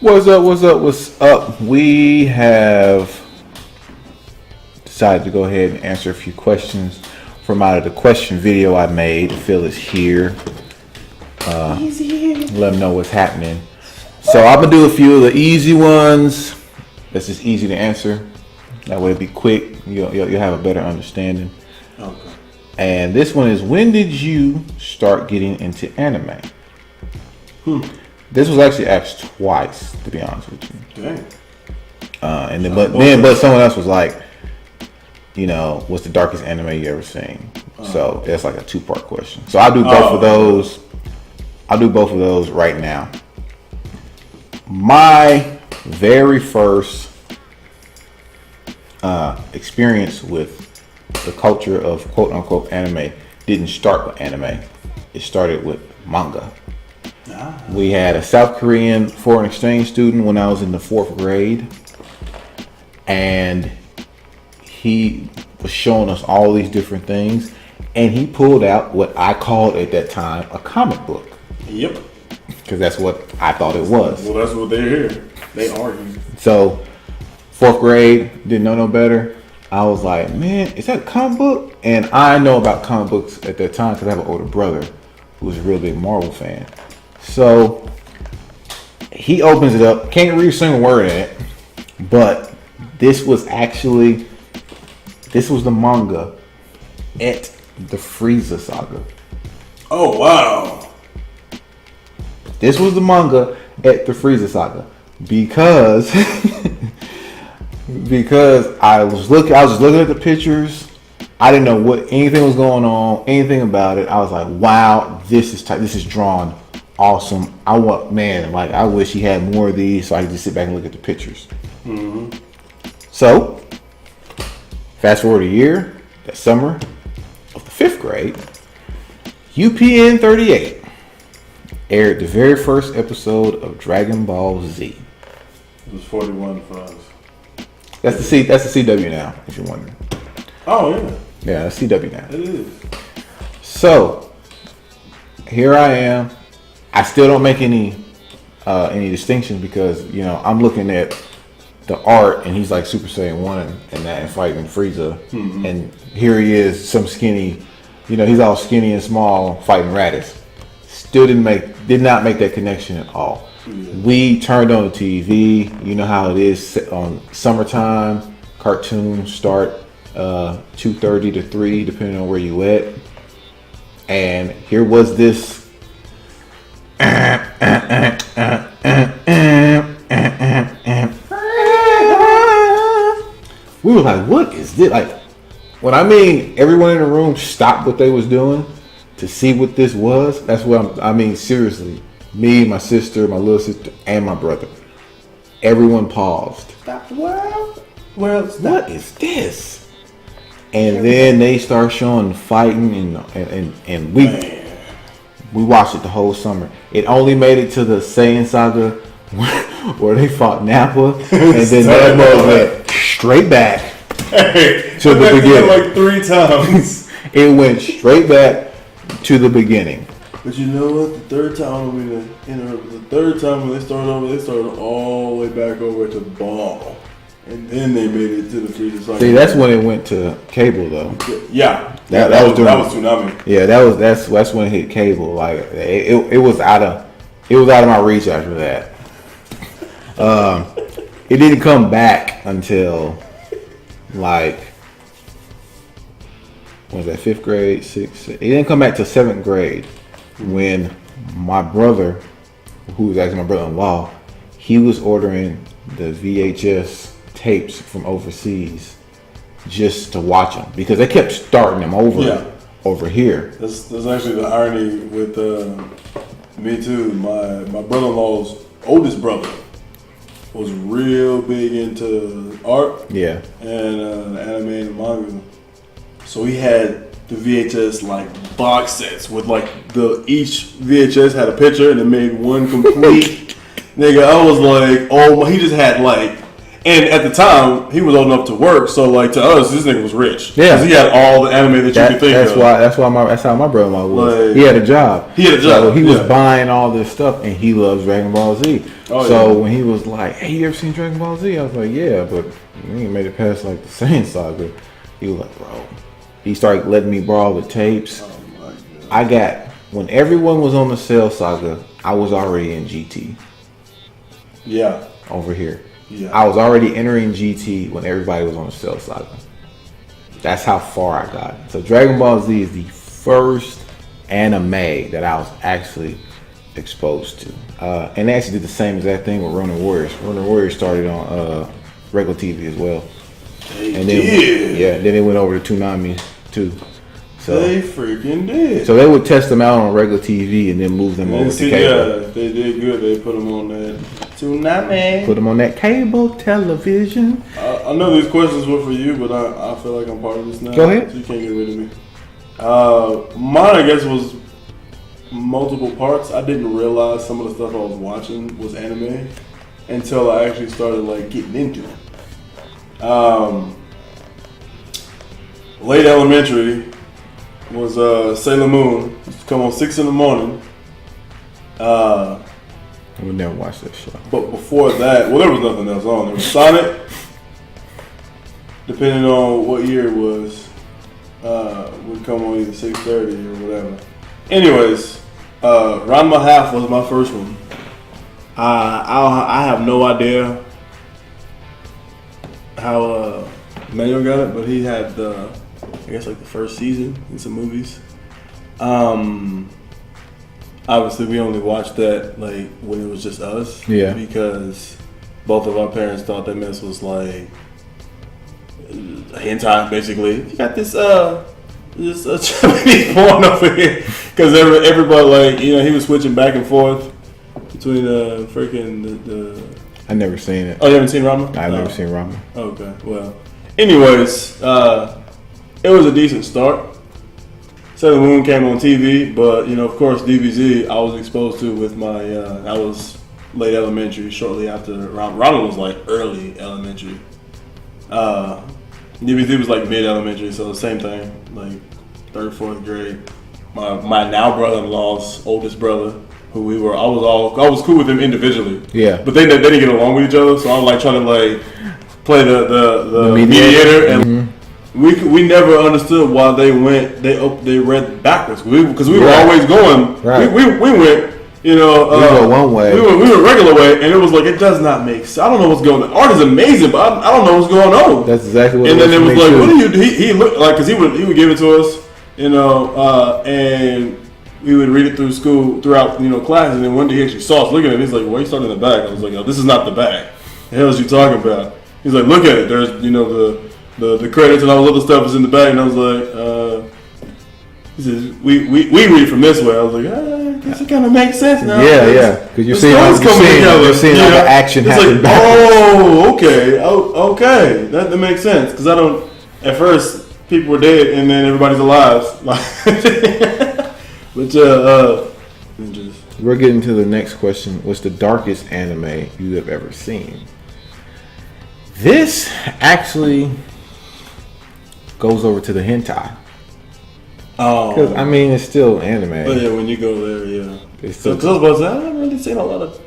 What's up? What's up? What's up? We have decided to go ahead and answer a few questions from out of the question video I made. Phil is here. Let him know what's happening. So I'm gonna do a few of the easy ones. That's just easy to answer. That way it'll be quick. You'll have a better understanding. Okay. And this one is: when did you start getting into anime? This was actually asked twice, to be honest with you. Dang. And then, but someone else was like, you know, what's the darkest anime you ever seen? So that's like a 2-part question. So I'll do both of those. I'll do both of those right now. My very first experience with the culture of quote unquote anime didn't start with anime. It started with manga. We had a South Korean foreign exchange student when I was in the 4th grade, and he was showing us all these different things, and he pulled out what I called at that time a comic book. Yep. Because that's what I thought it was. Well, that's what they're here. They are here. So 4th grade, didn't know no better. I was like, man, is that a comic book? And I know about comic books at that time because I have an older brother who was a real big Marvel fan. So he opens it up, can't read a single word in it, but this was the manga at the Frieza saga. Oh, wow. This was the manga at the Frieza saga because I was just looking at the pictures. I didn't know what anything was going on, anything about it. I was like, wow, this is drawn awesome. I wish he had more of these so I could just sit back and look at the pictures. Mm-hmm. So, fast forward a year, that summer of the 5th grade, UPN 38 aired the very first episode of Dragon Ball Z. It was 41 for us. That's the CW now, if you're wondering. Oh, yeah. Yeah, that's CW now. It is. So, here I am. I still don't make any distinctions because, you know, I'm looking at the art and he's like Super Saiyan 1 and that and fighting Frieza. Mm-hmm. And here he is, some skinny, you know, he's all skinny and small fighting Raditz. Still did not make that connection at all. Mm-hmm. We turned on the TV. You know how it is on summertime. Cartoons start 2:30 to 3, depending on where you at. And here was this. We were like, what is this? Like, when I mean everyone in the room stopped what they was doing to see what this was, that's what I mean seriously. Me, my sister, my little sister, and my brother. Everyone paused. What is this? And then they start showing fighting and we watched it the whole summer. It only made it to the Saiyan saga where they fought Nappa, and then that mode went straight back to the beginning. Like 3 times. It went straight back to the beginning. But you know what? The third time when they started over, they started all the way back over to Ball. And then they made it to the Frieza saga. See, that's when it went to cable though. Yeah. That was Tsunami. Yeah, that's when it hit cable. Like it was out of my reach after that. It didn't come back until like, what was that, 5th grade, 6th? It didn't come back till 7th grade when my brother, who was actually my brother-in-law, he was ordering the VHS tapes from overseas just to watch them because they kept starting them over here. That's actually the irony with me too. My brother-in-law's oldest brother was real big into art, yeah, and anime and manga. So he had the VHS like box sets with like each VHS had a picture and it made one complete. Nigga, I was like, oh, he just had like And at the time, he was old enough to work, so like to us, this nigga was rich. Yeah. Because he had all the anime that you could think that's of. That's how my brother-in-law was. Like, he had a job. So he was yeah. buying all this stuff, and he loves Dragon Ball Z. Oh, so yeah. when he was like, "Hey, you ever seen Dragon Ball Z?" I was like, "Yeah, but we ain't made it past like the Saiyan saga." He was like, "Bro." He started letting me borrow the tapes. Oh my God. I got when everyone was on the Cell saga, I was already in GT. Yeah. Over here. Yeah. I was already entering GT when everybody was on the Cell saga. That's how far I got. So Dragon Ball Z is the first anime that I was actually exposed to. And they actually did the same exact thing with Ronin Warriors. Ronin Warriors started on regular TV as well. Then it went over to Toonami too. So they freaking did. So they would test them out on regular TV and then move them over to cable. Yeah, they did good. They put them on that Toonami. Put them on that cable television. I know these questions were for you, but I feel like I'm part of this now. Go ahead. So you can't get rid of me. Mine, I guess, was multiple parts. I didn't realize some of the stuff I was watching was anime until I actually started like getting into it. Late elementary was Sailor Moon. Used to come on 6 in the morning. I would never watch that show. But before that, well, there was nothing else on. There was Sonic. Depending on what year it was, would come on either 6:30 or whatever. Anyways, Ranma Half was my first one. I have no idea how Manuel got it, but he had I guess like the first season in some movies. Obviously, we only watched that like when it was just us. Yeah. Because both of our parents thought that mess was like hentai, basically. You got this Japanese porn over here, because everybody like he was switching back and forth between the. I never seen it. Oh, you haven't seen Ranma? I've never seen Ranma. Okay, well, anyways, it was a decent start. Sailor Moon came on TV, but of course DBZ I was exposed to with my. I was late elementary, shortly after Ranma was like early elementary. DBZ was like mid elementary, so the same thing, like 3rd, 4th grade. My now brother-in-law's oldest brother, who I was cool with him individually. Yeah. But they didn't get along with each other, so I was like trying to like play the mediator, and we never understood why they read backwards because we were always going. Right. We went. We go one way. We went regular way, and it was like it does not make sense. I don't know what's going on. Art is amazing, but I don't know what's going on. That's exactly what. And then it was like, too. what do you? He looked like because he would give it to us, and we would read it through school throughout class. And then one day he actually saw us looking at it. He's like, "Why are you starting in the back?" I was like, "Oh, this is not the back. The hell is you talking about?" He's like, "Look at it. There's the credits and all this other stuff is in the back." And I was like, he says, we read from this way. I was like, guess it kind of makes sense now. Yeah. Because you're seeing all the action happen. Like, okay, that makes sense. Because at first, people were dead and then everybody's alive. But we're getting to the next question. What's the darkest anime you have ever seen? This actually goes over to the hentai. Because it's still anime. But yeah, when you go there, yeah. It's still I haven't really seen a lot of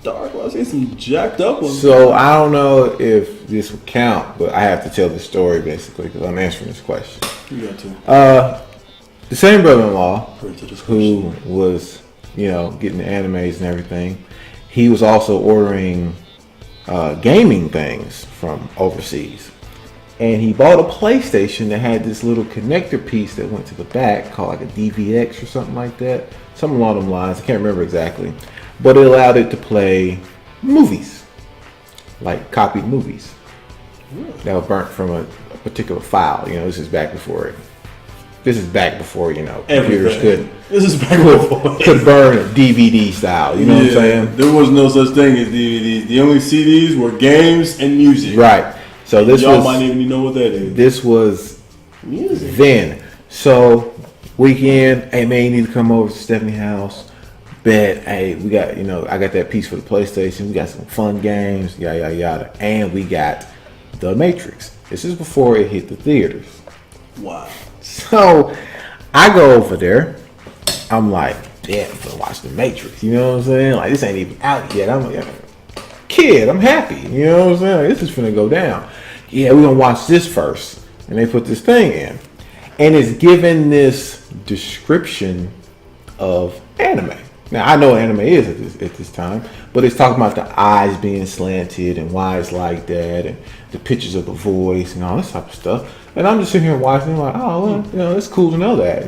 dark ones. I've seen some jacked up ones. So I don't know if this would count, but I have to tell the story basically because I'm answering this question. You got to. The same brother-in-law who was, getting the animes and everything, he was also ordering gaming things from overseas. And he bought a PlayStation that had this little connector piece that went to the back called like a DVX or something like that. Something along those lines. I can't remember exactly. But it allowed it to play movies. Like copied movies. That were burnt from a particular file. This is back before computers could. This is back before could burn DVD style. You know what I'm saying? There was no such thing as DVDs. The only CDs were games and music. Right. So y'all might even know what that is. This was music then. So weekend, hey man, you need to come over to Stephanie's house. bet, hey, we got, I got that piece for the PlayStation. We got some fun games, yada, yada, yada. And we got The Matrix. This is before it hit the theaters. Wow. So I go over there. I'm like, yeah, I'm gonna watch The Matrix. You know what I'm saying? Like, this ain't even out yet. I'm like, kid, I'm happy. You know what I'm saying? Like, this is finna go down. Yeah, we're gonna watch this first. And they put this thing in. And it's given this description of anime. Now, I know what anime is at this time, but it's talking about the eyes being slanted and why it's like that, and the pictures of the voice and all this type of stuff. And I'm just sitting here watching, like, oh, well, it's cool to know that,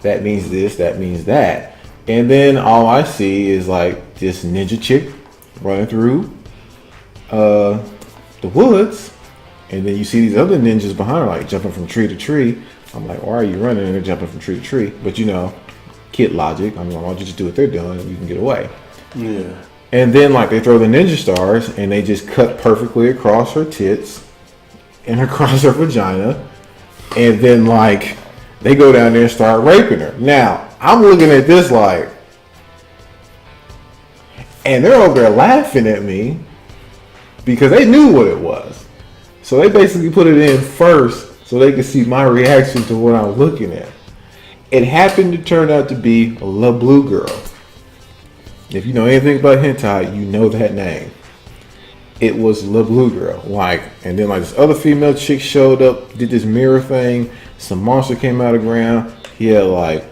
that means this, that means that. And then all I see is like this ninja chick running through the woods. And then you see these other ninjas behind her, like jumping from tree to tree. I'm like, why are you running? And they're jumping from tree to tree. But kid logic. I mean, why don't you just do what they're doing and you can get away? Yeah. And then like they throw the ninja stars and they just cut perfectly across her tits and across her vagina. And then like they go down there and start raping her. Now, I'm looking at this like, and they're over there laughing at me because they knew what it was. So they basically put it in first so they could see my reaction to what I'm looking at. It happened to turn out to be La Blue Girl. If you know anything about hentai, you know that name. It was La Blue Girl. And then this other female chick showed up, did this mirror thing. Some monster came out of the ground. He had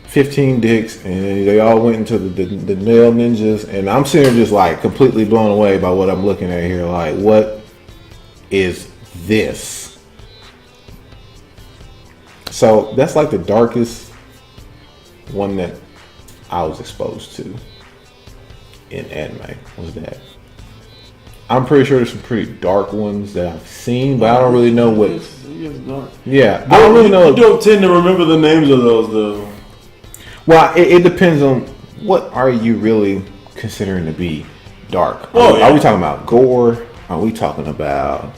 15 dicks, and they all went into the male ninjas. And I'm sitting there just completely blown away by what I'm looking at here. What is this? So that's the darkest one that I was exposed to in anime was that. I'm pretty sure there's some pretty dark ones that I've seen, but I don't really know what. Dark. Yeah, I don't really know. You don't tend to remember the names of those though. Well, it depends on what are you really considering to be dark. Are we talking about gore? Are we talking about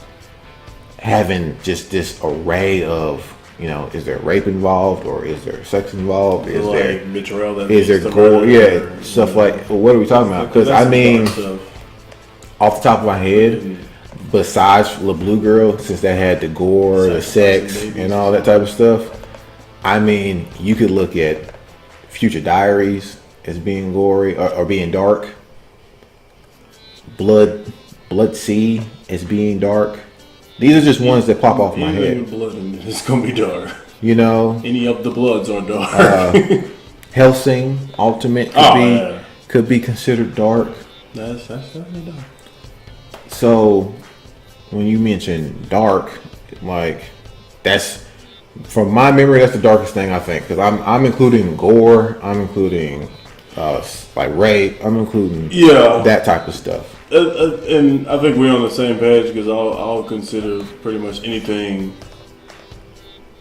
having just this array of, is there rape involved or is there sex involved? Is there betrayal? Is there gore? Yeah, stuff like. What are we talking about? Because I mean, off the top of my head, besides La Blue Girl, since that had the gore, the sex, and all that type of stuff, I mean, you could look at Future Diaries as being gory or being dark. Blood Sea as being dark. These are just ones that pop off my head. Blood in it's gonna be dark. Any of the Bloods are dark. Hellsing Ultimate could be considered dark. That's definitely dark. So when you mention dark, that's from my memory, that's the darkest thing I think, because I'm including gore, I'm including rape, I'm including that type of stuff. And I think we're on the same page because I'll consider pretty much anything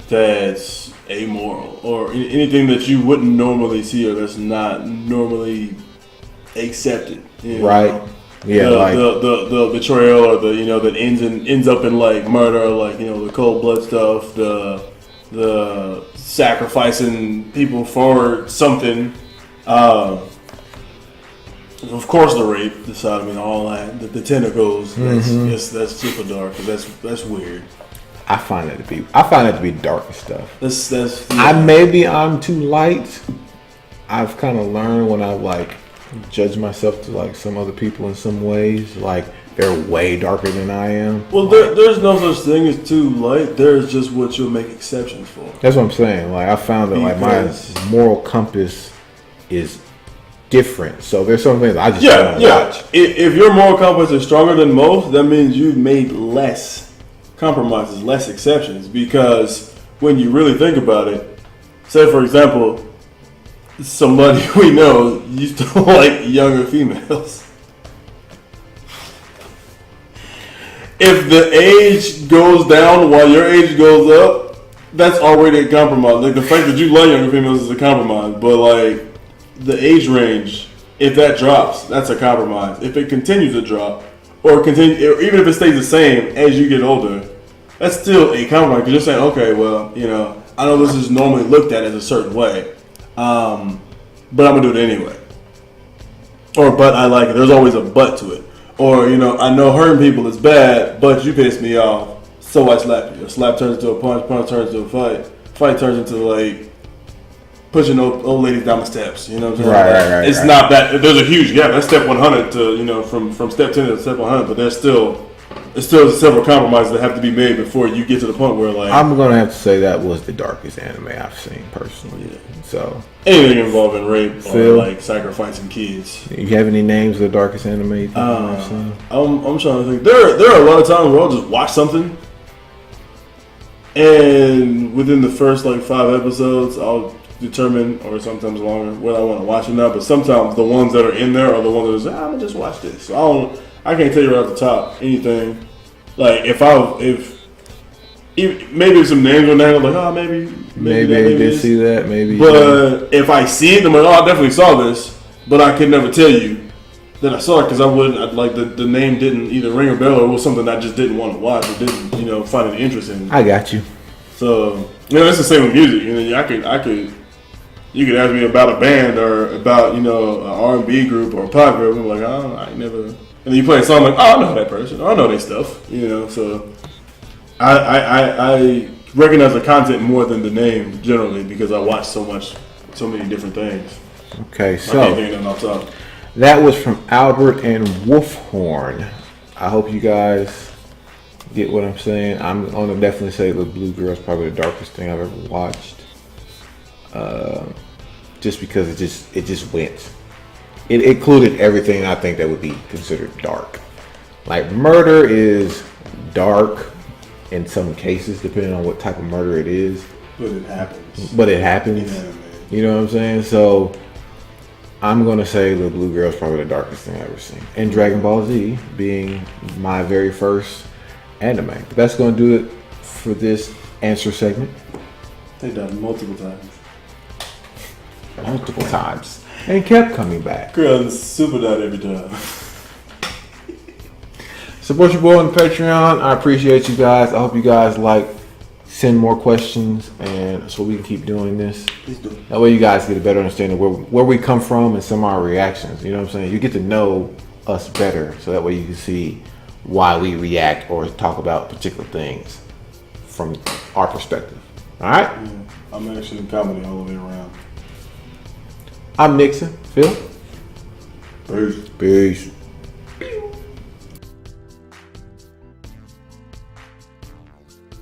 that's amoral or anything that you wouldn't normally see or that's not normally accepted. Right. Yeah. The betrayal or that ends up in murder, the cold blood stuff, the sacrificing people for something. Of course, the rape, the sodomy, all that, the tentacles. That's super dark. That's weird. I find that to be dark stuff. That's I'm too light. I've kind of learned when I judge myself to some other people in some ways, they're way darker than I am. Well, there's no such thing as too light. There's just what you'll make exceptions for. That's what I'm saying. I found that my moral compass is different. So there's some things I just don't watch. If your moral compass is stronger than most, that means you've made less compromises, less exceptions. Because when you really think about it, say for example, somebody we know used to like younger females. If the age goes down while your age goes up, that's already a compromise. The fact that you like younger females is a compromise, but the age range, if that drops, that's a compromise. If it continues to drop, or even if it stays the same as you get older, that's still a compromise. Because you're saying, okay, well, I know this is normally looked at as a certain way, but I'm gonna do it anyway. Or, but I like it. There's always a but to it. Or, I know hurting people is bad, but you piss me off, so I slap you. A slap turns into a punch, punch turns into a fight turns into like pushing old ladies down the steps. You know what I'm saying? Right. It's not that there's a huge gap. That's step 100 to from step 10 to step 100, but there's still several compromises that have to be made before you get to the point where like I'm gonna have to say that was the darkest anime I've seen personally. Yeah. So anything involving rape Phil, or like sacrificing kids. You have any names of the darkest anime you've seen? I'm trying to think. There are a lot of times where I'll just watch something, and within the first like 5 episodes, I'll determine, or sometimes longer, whether I want to watch it or not. But sometimes the ones that are in there are the ones that are I'm gonna just watch this. So I can't tell you right off the top anything. Like if maybe some names on there, I'm like, maybe I did see that, maybe. But if I see it, I'm like, I definitely saw this, but I could never tell you that I saw it because the name didn't either ring a bell or it was something I just didn't want to watch or didn't, find it interesting. I got you. So, it's the same with music. You could ask me about a band or about, an R&B group or a pop group. I'm like, I never. And then you play a song like, I know that person. I know their stuff. So I recognize the content more than the name generally because I watch so many different things. Okay, so I can't think of them off the top. That was from Albert and Wolfhorn. I hope you guys get what I'm saying. I'm gonna definitely say the Blue Girl is probably the darkest thing I've ever watched. Just because it just went. It included everything I think that would be considered dark. Like murder is dark in some cases, depending on what type of murder it is. But it happens. Yeah, you know what I'm saying? So I'm gonna say the Blue Girl is probably the darkest thing I've ever seen. And Dragon Ball Z being my very first anime. But that's gonna do it for this answer segment. They've done multiple times. And kept coming back. Girl, super died every time. Support your boy on Patreon. I appreciate you guys. I hope you guys send more questions and so we can keep doing this. Please do. That way you guys get a better understanding where we come from and some of our reactions. You know what I'm saying? You get to know us better so that way you can see why we react or talk about particular things from our perspective. All right? Yeah, I'm actually in comedy all the way around. I'm Nixon. Phil? Peace. Peace.